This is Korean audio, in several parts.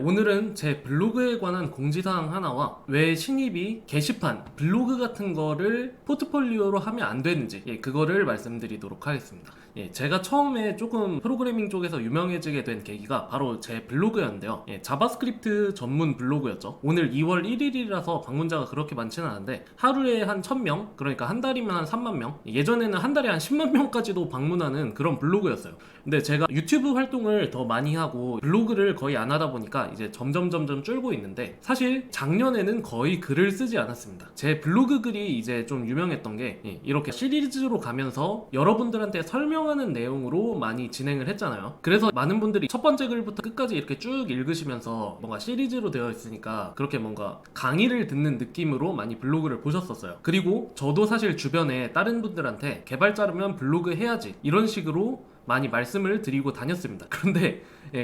오늘은 제 블로그에 관한 공지사항 하나와 왜 신입이 게시판, 블로그 같은 거를 포트폴리오로 하면 안 되는지 그거를 말씀드리도록 하겠습니다. 제가 처음에 조금 프로그래밍 쪽에서 유명해지게 된 계기가 바로 제 블로그였는데요. 자바스크립트 전문 블로그였죠. 오늘 2월 1일이라서 방문자가 그렇게 많지는 않은데 하루에 한 1000명, 그러니까 한 달이면 한 3만 명, 예전에는 한 달에 한 10만 명까지도 방문하는 그런 블로그였어요. 근데 제가 유튜브 활동을 더 많이 하고 블로그를 거의 안 하다 보니까 이제 점점 줄고 있는데, 사실 작년에는 거의 글을 쓰지 않았습니다. 제 블로그 글이 이제 좀 유명했던 게 이렇게 시리즈로 가면서 여러분들한테 설명하는 내용으로 많이 진행을 했잖아요. 그래서 많은 분들이 첫 번째 글부터 끝까지 이렇게 쭉 읽으시면서 뭔가 시리즈로 되어 있으니까 그렇게 뭔가 강의를 듣는 느낌으로 많이 블로그를 보셨었어요. 그리고 저도 사실 주변에 다른 분들한테 개발자라면 블로그 해야지 이런 식으로 많이 말씀을 드리고 다녔습니다.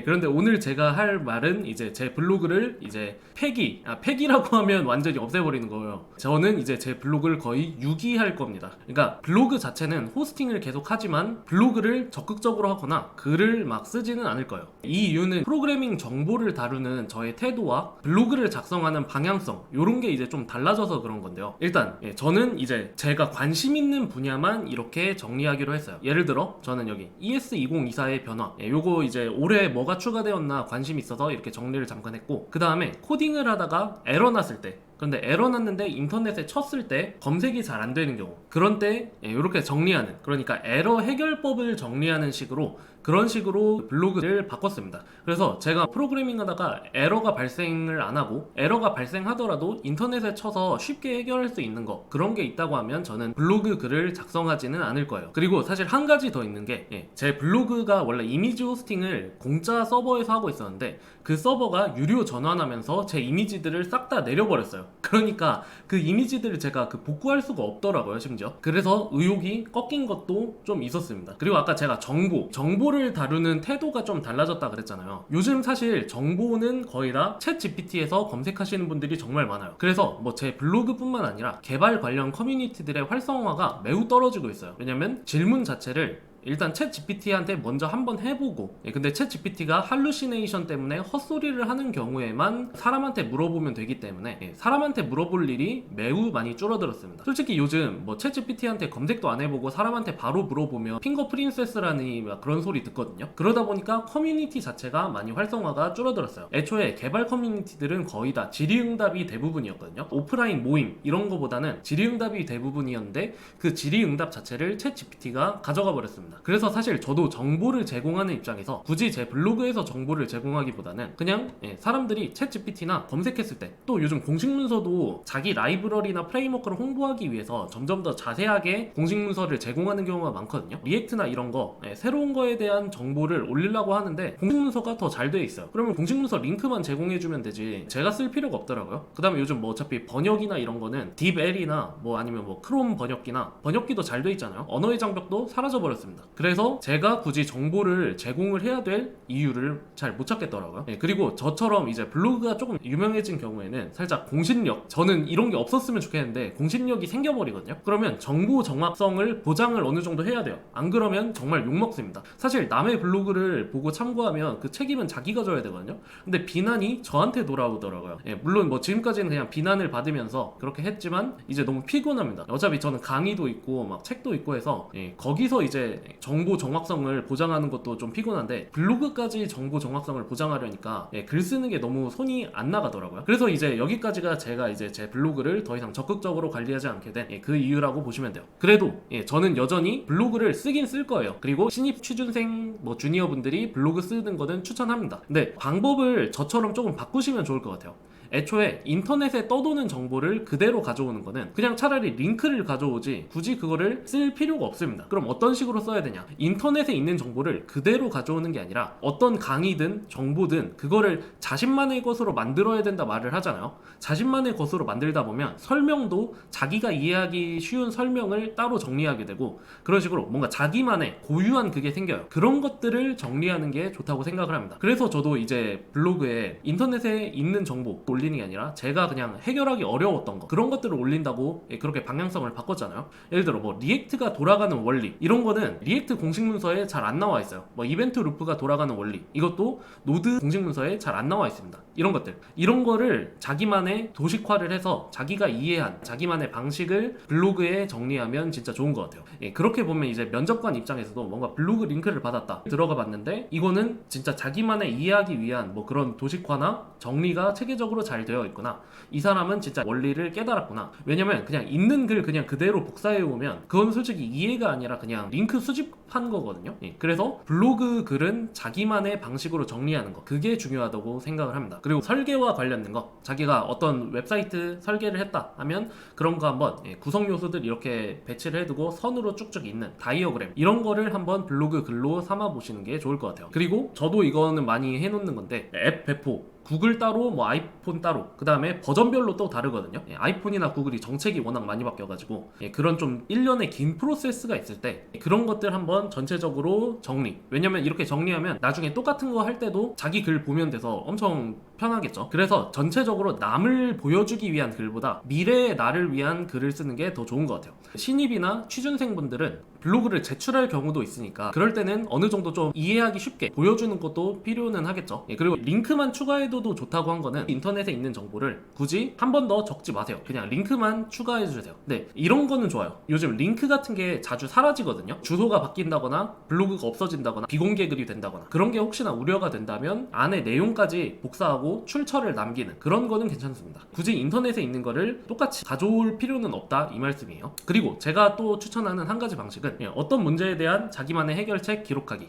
그런데 오늘 제가 할 말은 이제 제 블로그를 이제 폐기라고 하면 완전히 없애버리는 거예요. 저는 이제 제 블로그를 거의 유기할 겁니다. 그러니까 블로그 자체는 호스팅을 계속 하지만 블로그를 적극적으로 하거나 글을 막 쓰지는 않을 거예요. 이 이유는 프로그래밍 정보를 다루는 저의 태도와 블로그를 작성하는 방향성, 요런 게 이제 좀 달라져서 그런 건데요. 일단 저는 이제 제가 관심 있는 분야만 이렇게 정리하기로 했어요. 예를 들어 저는 여기 ES2024의 변화, 요거 이제 올해 뭐가 추가되었나 관심이 있어서 이렇게 정리를 잠깐 했고, 그 다음에 코딩을 하다가 에러 났을 때, 그런데 에러 났는데 인터넷에 쳤을 때 검색이 잘 안 되는 경우, 그런 때 이렇게 정리하는, 그러니까 에러 해결법을 정리하는 식으로, 그런 식으로 블로그를 바꿨습니다. 그래서 제가 프로그래밍 하다가 에러가 발생을 안 하고, 에러가 발생하더라도 인터넷에 쳐서 쉽게 해결할 수 있는 거, 그런 게 있다고 하면 저는 블로그 글을 작성하지는 않을 거예요. 그리고 사실 한 가지 더 있는 게, 제 블로그가 원래 이미지 호스팅을 공짜 서버에서 하고 있었는데 그 서버가 유료 전환하면서 제 이미지들을 싹 다 내려버렸어요. 그러니까 그 이미지들을 제가 복구할 수가 없더라고요, 심지어. 그래서 의욕이 꺾인 것도 좀 있었습니다. 그리고 아까 제가 정보를 다루는 태도가 좀 달라졌다 그랬잖아요. 요즘 사실 정보는 거의 다 챗 GPT에서 검색하시는 분들이 정말 많아요. 그래서 뭐 제 블로그뿐만 아니라 개발 관련 커뮤니티들의 활성화가 매우 떨어지고 있어요. 왜냐면 질문 자체를 일단 챗 GPT한테 먼저 한번 해보고, 근데 챗 GPT가 할루시네이션 때문에 헛소리를 하는 경우에만 사람한테 물어보면 되기 때문에 사람한테 물어볼 일이 매우 많이 줄어들었습니다. 솔직히 요즘 뭐 챗 GPT한테 검색도 안 해보고 사람한테 바로 물어보면 핑거 프린세스라는 그런 소리 듣거든요. 그러다 보니까 커뮤니티 자체가 많이 활성화가 줄어들었어요. 애초에 개발 커뮤니티들은 거의 다 질의응답이 대부분이었거든요. 오프라인 모임 이런 거보다는 질의응답이 대부분이었는데 그 질의응답 자체를 챗 GPT가 가져가 버렸습니다. 그래서 사실 저도 정보를 제공하는 입장에서 굳이 제 블로그에서 정보를 제공하기보다는 그냥 사람들이 챗 GPT나 검색했을 때, 또 요즘 공식 문서도 자기 라이브러리나 프레임워크를 홍보하기 위해서 점점 더 자세하게 공식 문서를 제공하는 경우가 많거든요. 리액트나 이런 거 새로운 거에 대한 정보를 올리려고 하는데 공식 문서가 더 잘 돼 있어요. 그러면 공식 문서 링크만 제공해주면 되지 제가 쓸 필요가 없더라고요. 그 다음에 요즘 뭐 어차피 번역이나 이런 거는 딥L이나 뭐 아니면 뭐 크롬 번역기나 번역기도 잘 돼 있잖아요. 언어의 장벽도 사라져버렸습니다. 그래서 제가 굳이 정보를 제공을 해야 될 이유를 잘 못 찾겠더라고요. 그리고 저처럼 이제 블로그가 조금 유명해진 경우에는 살짝 공신력, 저는 이런 게 없었으면 좋겠는데 공신력이 생겨버리거든요. 그러면 정보 정확성을 보장을 어느 정도 해야 돼요. 안 그러면 정말 욕먹습니다. 사실 남의 블로그를 보고 참고하면 그 책임은 자기가 져야 되거든요. 근데 비난이 저한테 돌아오더라고요. 물론 뭐 지금까지는 그냥 비난을 받으면서 그렇게 했지만 이제 너무 피곤합니다. 어차피 저는 강의도 있고 막 책도 있고 해서 거기서 이제 정보 정확성을 보장하는 것도 좀 피곤한데 블로그까지 정보 정확성을 보장하려니까 글 쓰는 게 너무 손이 안 나가더라고요. 그래서 이제 여기까지가 제가 이제 제 블로그를 더 이상 적극적으로 관리하지 않게 된 그 이유라고 보시면 돼요. 그래도 저는 여전히 블로그를 쓰긴 쓸 거예요. 그리고 신입 취준생 뭐 주니어 분들이 블로그 쓰는 거는 추천합니다. 근데 방법을 저처럼 조금 바꾸시면 좋을 것 같아요. 애초에 인터넷에 떠도는 정보를 그대로 가져오는 거는 그냥 차라리 링크를 가져오지 굳이 그거를 쓸 필요가 없습니다. 그럼 어떤 식으로 써야 되냐? 인터넷에 있는 정보를 그대로 가져오는 게 아니라 어떤 강의든 정보든 그거를 자신만의 것으로 만들어야 된다 말을 하잖아요. 자신만의 것으로 만들다 보면 설명도 자기가 이해하기 쉬운 설명을 따로 정리하게 되고, 그런 식으로 뭔가 자기만의 고유한 그게 생겨요. 그런 것들을 정리하는 게 좋다고 생각을 합니다. 그래서 저도 이제 블로그에 인터넷에 있는 정보 올리는 게 아니라 제가 그냥 해결하기 어려웠던 거, 그런 것들을 올린다고 그렇게 방향성을 바꿨잖아요. 예를 들어 뭐 리액트가 돌아가는 원리, 이런 거는 리액트 공식 문서에 잘 안 나와 있어요. 뭐 이벤트 루프가 돌아가는 원리, 이것도 노드 공식 문서에 잘 안 나와 있습니다. 이런 것들, 이런 거를 자기만의 도식화를 해서 자기가 이해한 자기만의 방식을 블로그에 정리하면 진짜 좋은 것 같아요. 그렇게 보면 이제 면접관 입장에서도 뭔가 블로그 링크를 받았다, 들어가 봤는데 이거는 진짜 자기만의 이해하기 위한 뭐 그런 도식화나 정리가 체계적으로 잘 되어 있구나, 이 사람은 진짜 원리를 깨달았구나. 왜냐면 그냥 있는 글 그냥 그대로 복사해 오면 그건 솔직히 이해가 아니라 그냥 링크 수집한 거거든요. 그래서 블로그 글은 자기만의 방식으로 정리하는 거, 그게 중요하다고 생각을 합니다. 그리고 설계와 관련된 거, 자기가 어떤 웹사이트 설계를 했다 하면 그런 거 한번 구성 요소들 이렇게 배치를 해두고 선으로 쭉쭉 있는 다이어그램, 이런 거를 한번 블로그 글로 삼아 보시는 게 좋을 것 같아요. 그리고 저도 이거는 많이 해놓는 건데, 앱 배포, 구글 따로, 뭐 아이폰 따로, 그 다음에 버전별로 또 다르거든요. 아이폰이나 구글이 정책이 워낙 많이 바뀌어가지고 그런 좀 일련의 긴 프로세스가 있을 때 그런 것들 한번 전체적으로 정리, 왜냐면 이렇게 정리하면 나중에 똑같은 거 할 때도 자기 글 보면 돼서 엄청 편하겠죠. 그래서 전체적으로 남을 보여주기 위한 글보다 미래의 나를 위한 글을 쓰는 게 더 좋은 것 같아요. 신입이나 취준생분들은 블로그를 제출할 경우도 있으니까 그럴 때는 어느 정도 좀 이해하기 쉽게 보여주는 것도 필요는 하겠죠. 그리고 링크만 추가해둬도 좋다고 한 거는 인터넷에 있는 정보를 굳이 한 번 더 적지 마세요. 그냥 링크만 추가해주세요. 네, 이런 거는 좋아요. 요즘 링크 같은 게 자주 사라지거든요. 주소가 바뀐다거나 블로그가 없어진다거나 비공개 글이 된다거나, 그런 게 혹시나 우려가 된다면 안에 내용까지 복사하고 출처를 남기는 그런 거는 괜찮습니다. 굳이 인터넷에 있는 거를 똑같이 가져올 필요는 없다, 이 말씀이에요. 그리고 제가 또 추천하는 한 가지 방식은 어떤 문제에 대한 자기만의 해결책 기록하기.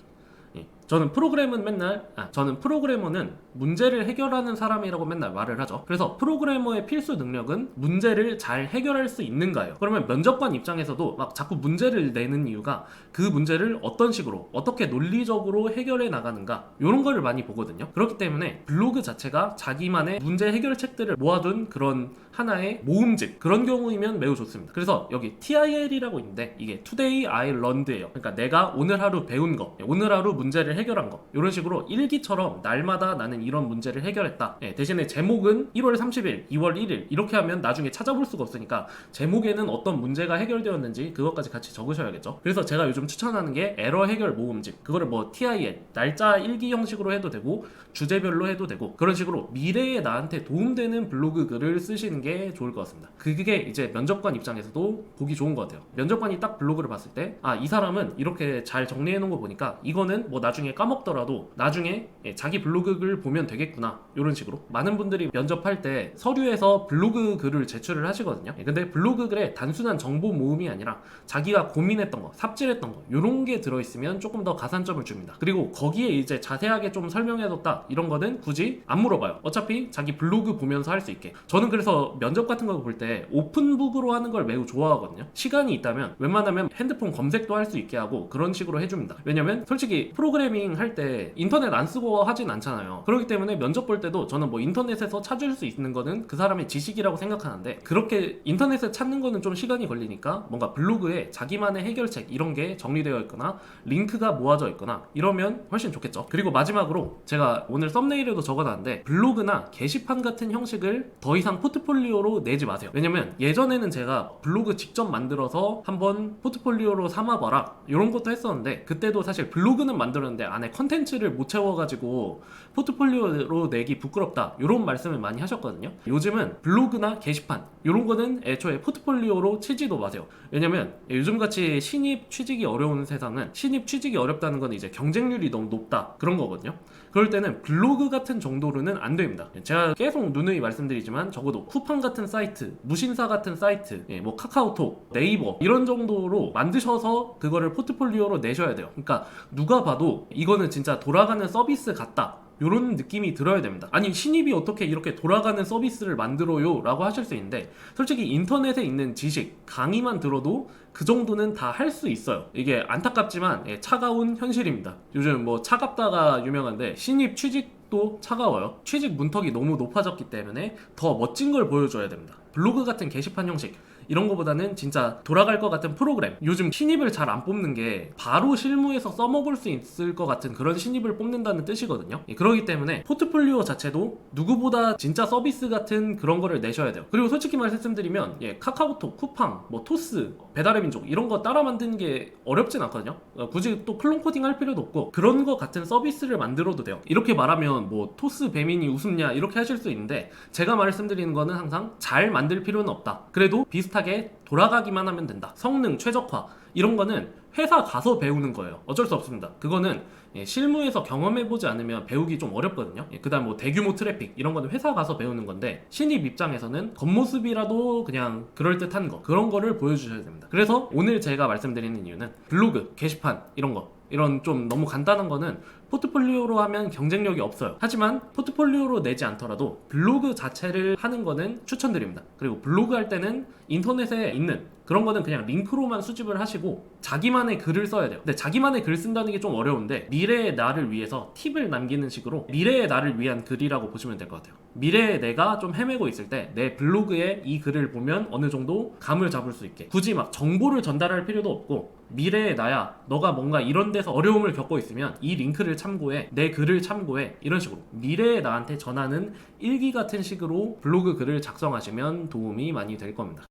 저는 프로그래머는 문제를 해결하는 사람이라고 맨날 말을 하죠. 그래서 프로그래머의 필수 능력은 문제를 잘 해결할 수 있는가요? 그러면 면접관 입장에서도 막 자꾸 문제를 내는 이유가 그 문제를 어떤 식으로 어떻게 논리적으로 해결해 나가는가, 이런 거를 많이 보거든요. 그렇기 때문에 블로그 자체가 자기만의 문제 해결책들을 모아둔 그런 하나의 모음집, 그런 경우이면 매우 좋습니다. 그래서 여기 TIL이라고 있는데 이게 Today I Learned예요. 그러니까 내가 오늘 하루 배운 거, 오늘 하루 문제를 해결한 거, 이런 식으로 일기처럼 날마다 나는 이런 문제를 해결했다. 대신에 제목은 1월 30일, 2월 1일 이렇게 하면 나중에 찾아볼 수가 없으니까 제목에는 어떤 문제가 해결되었는지 그것까지 같이 적으셔야겠죠. 그래서 제가 요즘 추천하는 게 에러 해결 모음집, 그거를 뭐 TIL, 날짜 일기 형식으로 해도 되고 주제별로 해도 되고, 그런 식으로 미래에 나한테 도움되는 블로그 글을 쓰시는 게 좋을 것 같습니다. 그게 이제 면접관 입장에서도 보기 좋은 것 같아요. 면접관이 딱 블로그를 봤을 때 이 사람은 이렇게 잘 정리해 놓은 거 보니까 이거는 뭐 나중에 까먹더라도 나중에 자기 블로그 글 보면 되겠구나, 이런 식으로. 많은 분들이 면접할 때 서류에서 블로그 글을 제출을 하시거든요. 근데 블로그 글에 단순한 정보 모음이 아니라 자기가 고민했던 거, 삽질했던 거, 이런 게 들어있으면 조금 더 가산점을 줍니다. 그리고 거기에 이제 자세하게 좀 설명해뒀다, 이런 거는 굳이 안 물어봐요. 어차피 자기 블로그 보면서 할 수 있게. 저는 그래서 면접 같은 거 볼 때 오픈북으로 하는 걸 매우 좋아하거든요. 시간이 있다면 웬만하면 핸드폰 검색도 할 수 있게 하고 그런 식으로 해줍니다. 왜냐면 솔직히 프로그래밍 할 때 인터넷 안 쓰고 하진 않잖아요. 그렇기 때문에 면접 볼 때도 저는 뭐 인터넷에서 찾을 수 있는 거는 그 사람의 지식이라고 생각하는데, 그렇게 인터넷에 찾는 거는 좀 시간이 걸리니까 뭔가 블로그에 자기만의 해결책 이런 게 정리되어 있거나 링크가 모아져 있거나 이러면 훨씬 좋겠죠. 그리고 마지막으로 제가 오늘 썸네일에도 적어놨는데, 블로그나 게시판 같은 형식을 더 이상 포트폴리오로 내지 마세요. 왜냐면 예전에는 제가 블로그 직접 만들어서 한번 포트폴리오로 삼아봐라 이런 것도 했었는데, 그때도 사실 블로그는 만들었는데 안에 컨텐츠를 못 채워가지고 포트폴리오로 내기 부끄럽다, 이런 말씀을 많이 하셨거든요. 요즘은 블로그나 게시판 이런 거는 애초에 포트폴리오로 치지도 마세요. 왜냐면 요즘같이 신입 취직이 어려운 세상은, 신입 취직이 어렵다는 건 이제 경쟁률이 너무 높다, 그런 거거든요. 그럴 때는 블로그 같은 정도로는 안 됩니다. 제가 계속 누누이 말씀드리지만 적어도 쿠팡 같은 사이트, 무신사 같은 사이트, 뭐 카카오톡, 네이버 이런 정도로 만드셔서 그거를 포트폴리오로 내셔야 돼요. 그러니까 누가 봐도 이거는 진짜 돌아가는 서비스 같다, 이런 느낌이 들어야 됩니다. 아니 신입이 어떻게 이렇게 돌아가는 서비스를 만들어요? 라고 하실 수 있는데, 솔직히 인터넷에 있는 지식, 강의만 들어도 그 정도는 다 할 수 있어요. 이게 안타깝지만 차가운 현실입니다. 요즘 뭐 차갑다가 유명한데 신입 취직도 차가워요. 취직 문턱이 너무 높아졌기 때문에 더 멋진 걸 보여줘야 됩니다. 블로그 같은 게시판 형식, 이런 거보다는 진짜 돌아갈 것 같은 프로그램, 요즘 신입을 잘 안 뽑는 게 바로 실무에서 써먹을 수 있을 것 같은 그런 신입을 뽑는다는 뜻이거든요. 그렇기 때문에 포트폴리오 자체도 누구보다 진짜 서비스 같은 그런 거를 내셔야 돼요. 그리고 솔직히 말씀드리면 카카오톡, 쿠팡, 뭐 토스, 배달의 민족 이런 거 따라 만드는 게 어렵진 않거든요. 굳이 또 클론 코딩 할 필요도 없고 그런 거 같은 서비스를 만들어도 돼요. 이렇게 말하면 뭐 토스 배민이 우습냐 이렇게 하실 수 있는데, 제가 말씀드리는 거는 항상 잘 만들 필요는 없다. 그래도 비슷하게 돌아가기만 하면 된다. 성능, 최적화 이런 거는 회사 가서 배우는 거예요. 어쩔 수 없습니다. 그거는 실무에서 경험해보지 않으면 배우기 좀 어렵거든요. 그 다음 뭐 대규모 트래픽 이런 거는 회사 가서 배우는 건데, 신입 입장에서는 겉모습이라도 그냥 그럴듯한 거, 그런 거를 보여주셔야 됩니다. 그래서 오늘 제가 말씀드리는 이유는 블로그, 게시판 이런 좀 너무 간단한 거는 포트폴리오로 하면 경쟁력이 없어요. 하지만 포트폴리오로 내지 않더라도 블로그 자체를 하는 거는 추천드립니다. 그리고 블로그 할 때는 인터넷에 있는 그런 거는 그냥 링크로만 수집을 하시고 자기만의 글을 써야 돼요. 근데 자기만의 글 쓴다는 게 좀 어려운데, 미래의 나를 위해서 팁을 남기는 식으로 미래의 나를 위한 글이라고 보시면 될 것 같아요. 미래의 내가 좀 헤매고 있을 때 내 블로그에 이 글을 보면 어느 정도 감을 잡을 수 있게, 굳이 막 정보를 전달할 필요도 없고, 미래의 나야, 너가 뭔가 이런 데서 어려움을 겪고 있으면 이 링크를 참고해, 내 글을 참고해, 이런 식으로 미래의 나한테 전하는 일기 같은 식으로 블로그 글을 작성하시면 도움이 많이 될 겁니다.